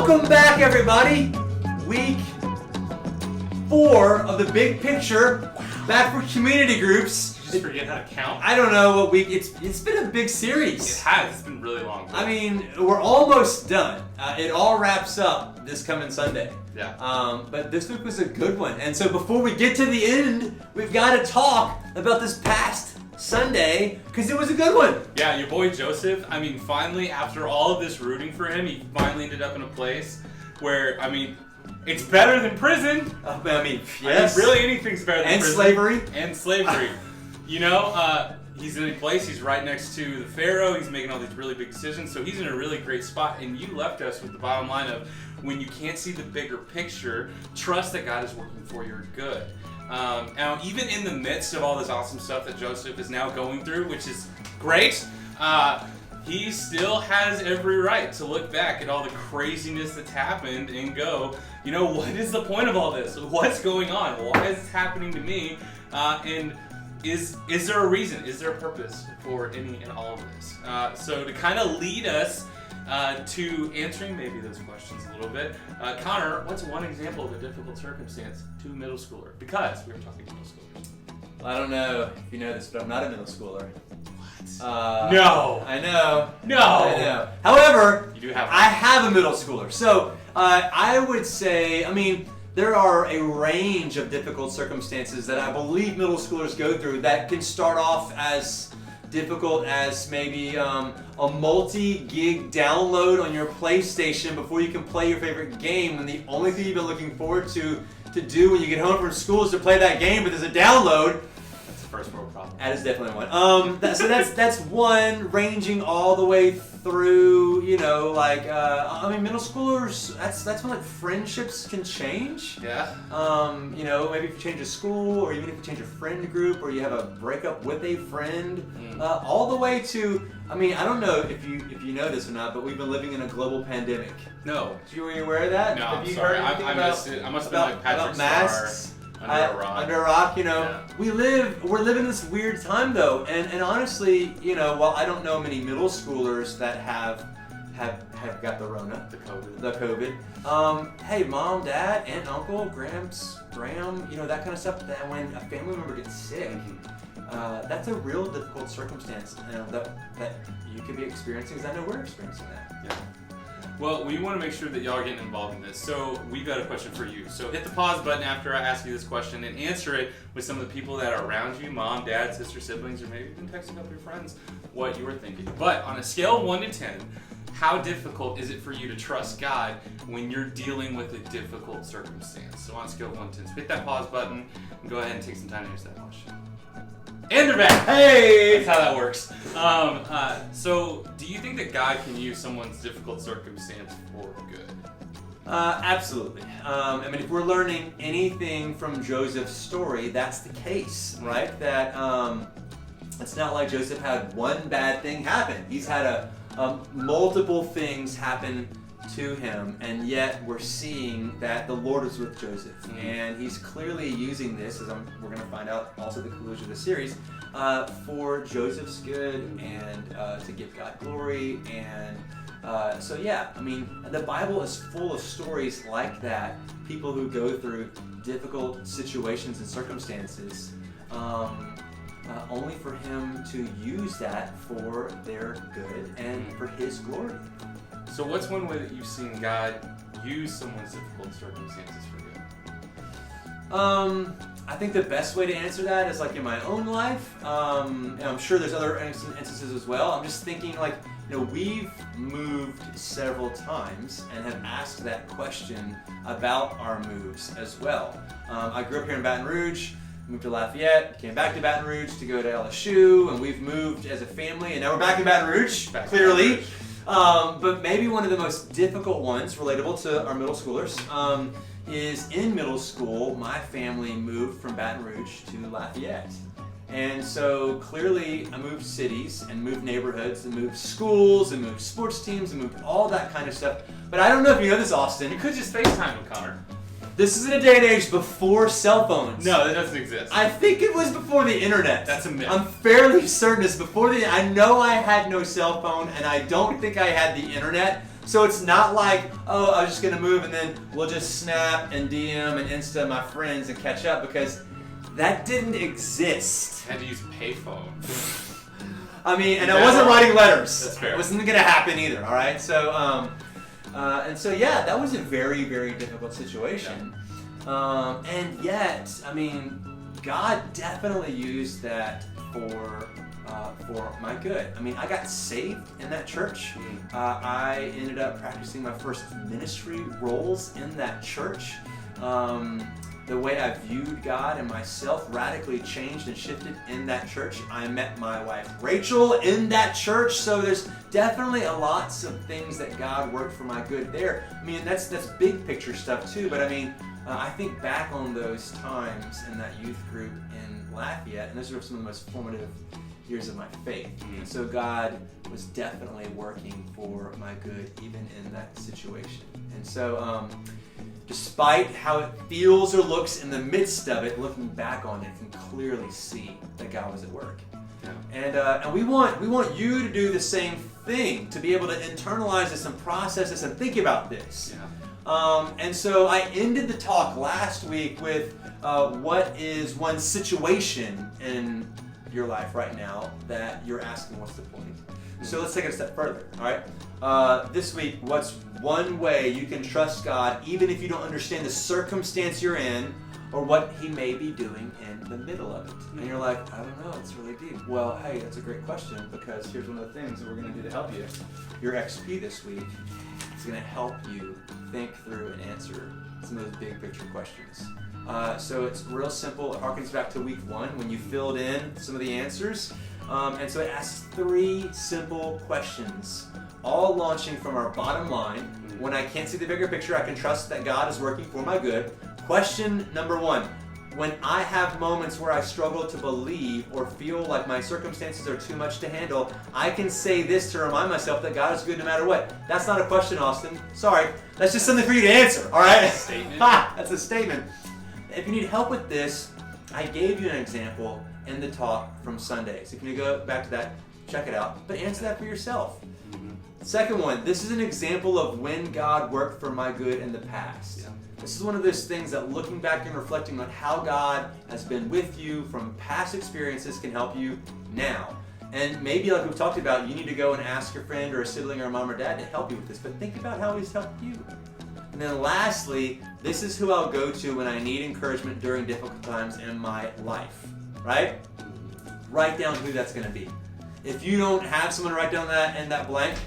Welcome back, everybody. Week 4 of the big picture. Back for community groups. Did you just forget how to count? I don't know what week. It's been a big series. It has. It's been really long. I mean, we're almost done. It all wraps up this coming Sunday. Yeah. But this week was a good one. And so before we get to the end, we've got to talk about this past Sunday, because it was a good one. Yeah, your boy Joseph, I mean, finally, after all of this rooting for him, he finally ended up in a place where, I mean, it's better than prison. Yes. Really, anything's better than prison. Slavery. And slavery. You know, he's in a place, he's right next to the Pharaoh, he's making all these really big decisions, so he's in a really great spot. And you left us with the bottom line of, when you can't see the bigger picture, trust that God is working for your good. Now, even in the midst of all this awesome stuff that Joseph is now going through, which is great, he still has every right to look back at all the craziness that's happened and go, you know, what is the point of all this? What's going on? Why is this happening to me? And is there a reason? Is there a purpose for any and all of this? So to kind of lead us to answering maybe those questions a little bit, Connor, what's one example of a difficult circumstance to a middle schooler? Because we were talking middle schoolers. Well, I don't know if you know this, but I'm not a middle schooler. What? No. I know. No. I know. However, You do have. I have a middle schooler. So I would say, I mean, there are a range of difficult circumstances that I believe middle schoolers go through that can start off as difficult as maybe a multi-gig download on your PlayStation before you can play your favorite game, and the only thing you've been looking forward to do when you get home from school is to play that game, but there's a download. That's the first world problem. That is definitely one. So that's one, ranging all the way through, you know, like middle schoolers. That's when like friendships can change. Yeah. You know, maybe if you change a school, or even if you change a friend group, or you have a breakup with a friend, all the way to. I mean, I don't know if you know this or not, but we've been living in a global pandemic. No. Were you aware of that? No, Have you sorry. heard anything I missed it. I must have been like Patrick about masks? Star under a rock. Under a rock, you know. Yeah. We're living this weird time though, and honestly, you know, while I don't know many middle schoolers that have got the Rona, the COVID. Hey, mom, dad, aunt, uncle, Graham, you know, that kind of stuff. That when a family member gets sick, that's a real difficult circumstance, you know, that you could be experiencing. Because I know we're experiencing that. Yeah. Well, we want to make sure that y'all are getting involved in this. So we've got a question for you. So hit the pause button after I ask you this question and answer it with some of the people that are around you, mom, dad, sister, siblings, or maybe even texting up your friends what you were thinking. But on a scale of 1 to 10, how difficult is it for you to trust God when you're dealing with a difficult circumstance? So on a scale of 1 to 10, so hit that pause button and go ahead and take some time to answer that question. And they're back. Hey! That's how that works. So, do you think that God can use someone's difficult circumstance for good? Absolutely. I mean, if we're learning anything from Joseph's story, that's the case, right? That it's not like Joseph had one bad thing happen. He's had multiple things happen to him, and yet we're seeing that the Lord is with Joseph, and he's clearly using this, as we're going to find out also the conclusion of the series, for Joseph's good and to give God glory. And so yeah, I mean, the Bible is full of stories like that, people who go through difficult situations and circumstances, only for him to use that for their good and for his glory. So what's one way that you've seen God use someone's difficult circumstances for good? I think the best way to answer that is like in my own life. And I'm sure there's other instances as well. I'm just thinking like, you know, we've moved several times and have asked that question about our moves as well. I grew up here in Baton Rouge, moved to Lafayette, came back to Baton Rouge to go to LSU, and we've moved as a family, and now we're back in Baton Rouge, clearly. But maybe one of the most difficult ones, relatable to our middle schoolers, is in middle school, my family moved from Baton Rouge to Lafayette. And so clearly I moved cities and moved neighborhoods and moved schools and moved sports teams and moved all that kind of stuff. But I don't know if you know this, Austin. You could just FaceTime with Connor. This is in a day and age before cell phones. No, that doesn't exist. I think it was before the internet. That's a myth. I'm fairly certain it's before the. I know I had no cell phone, and I don't think I had the internet. So it's not like, oh, I was just gonna move and then we'll just snap and DM and Insta my friends and catch up, because that didn't exist. I had to use payphone. I mean, and I wasn't writing letters. That's fair. It wasn't gonna happen either. All right. So, and so yeah, that was a very, very difficult situation. And yet, I mean, God definitely used that for my good. I mean, I got saved in that church. I ended up practicing my first ministry roles in that church. The way I viewed God and myself radically changed and shifted in that church. I met my wife Rachel in that church. So there's definitely lots of things that God worked for my good there. I mean, that's big picture stuff too. But I mean, I think back on those times in that youth group in Lafayette, and those were some of the most formative years of my faith. And so God was definitely working for my good even in that situation. And so despite how it feels or looks in the midst of it, looking back on it, you can clearly see that God was at work. Yeah. And we want you to do the same thing, to be able to internalize this and process this and think about this. Yeah. And so I ended the talk last week with what is one situation in your life right now that you're asking, what's the point? So let's take it a step further, all right? This week, what's one way you can trust God even if you don't understand the circumstance you're in or what He may be doing in the middle of it? And you're like, I don't know, it's really deep. Well, hey, that's a great question, because here's one of the things that we're going to do to help you. Your XP this week is going to help you think through and answer some of those big picture questions. So it's real simple. It harkens back to week 1 when you filled in some of the answers. And so it asks 3 simple questions, all launching from our bottom line. When I can't see the bigger picture, I can trust that God is working for my good. Question number 1. When I have moments where I struggle to believe or feel like my circumstances are too much to handle, I can say this to remind myself that God is good no matter what. That's not a question, Austin. Sorry. That's just something for you to answer, all right? Statement. That's a statement. If you need help with this, I gave you an example in the talk from Sunday. So if you go back to that, check it out. But answer that for yourself. Second one, this is an example of when God worked for my good in the past. Yeah. This is one of those things that looking back and reflecting on how God has been with you from past experiences can help you now. And maybe, like we've talked about, you need to go and ask your friend or a sibling or a mom or dad to help you with this. But think about how He's helped you. And then lastly, this is who I'll go to when I need encouragement during difficult times in my life, right? Write down who that's going to be. If you don't have someone to write down that and that blank,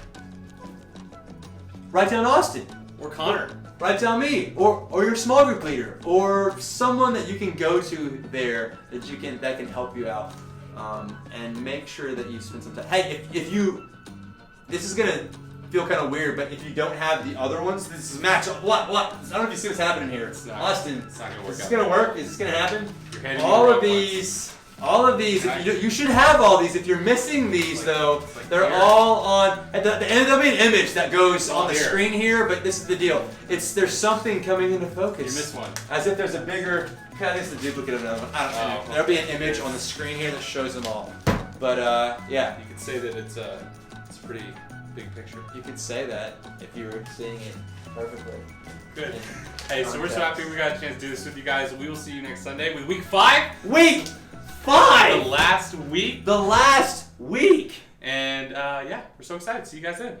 write down Austin. Or Connor. Write down me, or your small group leader, or someone that you can go to there that can help you out, and make sure that you spend some time. Hey, if you, this is gonna feel kind of weird, but if you don't have the other ones, this is match up. What? I don't know if you see what's happening here. It's not, Austin, it's not gonna work. Is this gonna work? Is this gonna happen? You're heading All of these. If you should have all these. If you're missing these, though, they're all on. At the end, there'll be an image that goes on the screen here. But this is the deal. There's something coming into focus. You missed one. As if there's a bigger. I think it's a duplicate of another one. I don't know. There'll be an image on the screen here that shows them all. But yeah, you could say that it's a pretty big picture. You could say that if you were seeing it perfectly. Good. Hey, so we're so happy we got a chance to do this with you guys. We will see you next Sunday with week 5. Week 5. The last week. The last week. And yeah, we're so excited. See you guys then.